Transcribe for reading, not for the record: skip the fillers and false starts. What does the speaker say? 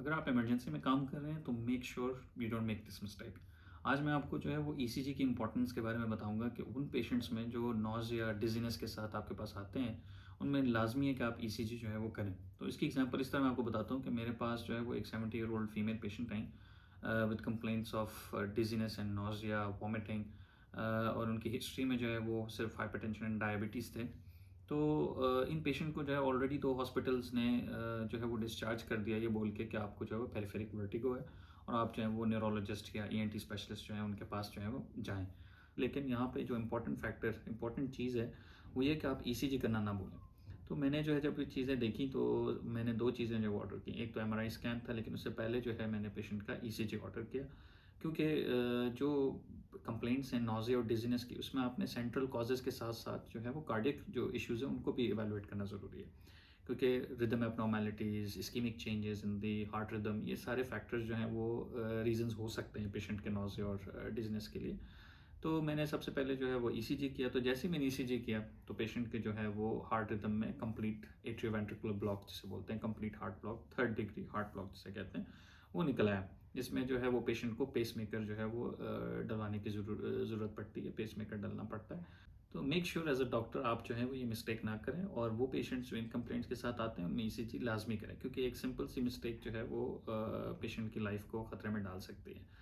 अगर आप इमरजेंसी में काम कर रहे हैं तो make sure you don't make this mistake. आज मैं आपको जो है वो ईसीजी की इंपॉर्टेंस के बारे में बताऊंगा कि उन पेशेंट्स में जो नॉज या डिजीनेस के साथ आपके पास आते हैं उनमें लाजमी है कि आप ईसीजी जो है वो करें। तो इसकी एग्जांपल इस तरह मैं आपको बताता हूँ कि मेरे पास जो है वो एक 70 year old female patient I with complaints of dizziness and nausea vomiting, और उनकी हिस्ट्री में जो है वो सिर्फ हाइपरटेंशन एंड डायबिटीज़ थे। तो इन पेशेंट को जो है ऑलरेडी तो हॉस्पिटल्स ने जो है वो डिस्चार्ज कर दिया ये बोल के कि आपको जो है वो पेरिफेरिक वर्टिगो है और आप जो है वो न्यूरोलॉजिस्ट या ईएनटी स्पेशलिस्ट जो है उनके पास जो है वो जाएं। लेकिन यहाँ पे जो इम्पोर्टेंट चीज़ है वो ये कि आप ईसीजी करना ना भूलें। तो मैंने जो है जब ये चीज़ें देखी तो मैंने दो चीज़ें जो ऑर्डर की। एक तो एमआरआई स्कैन था, लेकिन उससे पहले जो है मैंने पेशेंट का ईसीजी ऑर्डर किया, क्योंकि जो कंप्लेंट्स हैं नॉज़िया और डिजीनेस की उसमें आपने सेंट्रल कॉजेज़ के साथ साथ जो है वो कार्डियक जो इश्यूज़ हैं उनको भी इवैल्यूएट करना ज़रूरी है। क्योंकि rhythm abnormalities, ischaemic changes in the heart rhythm, ये सारे फैक्टर्स जो हैं वो रीजंस हो सकते हैं पेशेंट के नॉज़िया और डिजीनेस के लिए। तो मैंने सबसे पहले जो है वो ईसीजी किया। तो जैसे ही मैंने ईसीजी किया तो पेशेंट के जो है वो हार्ट रिदम में कंप्लीट एट्रियोवेंट्रिकुलर ब्लॉक जिसे बोलते हैं, complete heart block, 3rd degree heart block जिसे कहते हैं, वो निकल आया। जिसमें जो है वो पेशेंट को पेसमेकर जो है वो डलवाने की ज़रूरत पड़ती है, पेसमेकर डलना पड़ता है। तो make sure as a doctor आप जो है वो ये मिस्टेक ना करें, और वो पेशेंट्स जो इन कंप्लेंट्स के साथ आते हैं उनमें ईसीजी लाजमी करें, क्योंकि एक सिंपल सी मिस्टेक जो है वो पेशेंट की लाइफ को ख़तरे में डाल सकती है।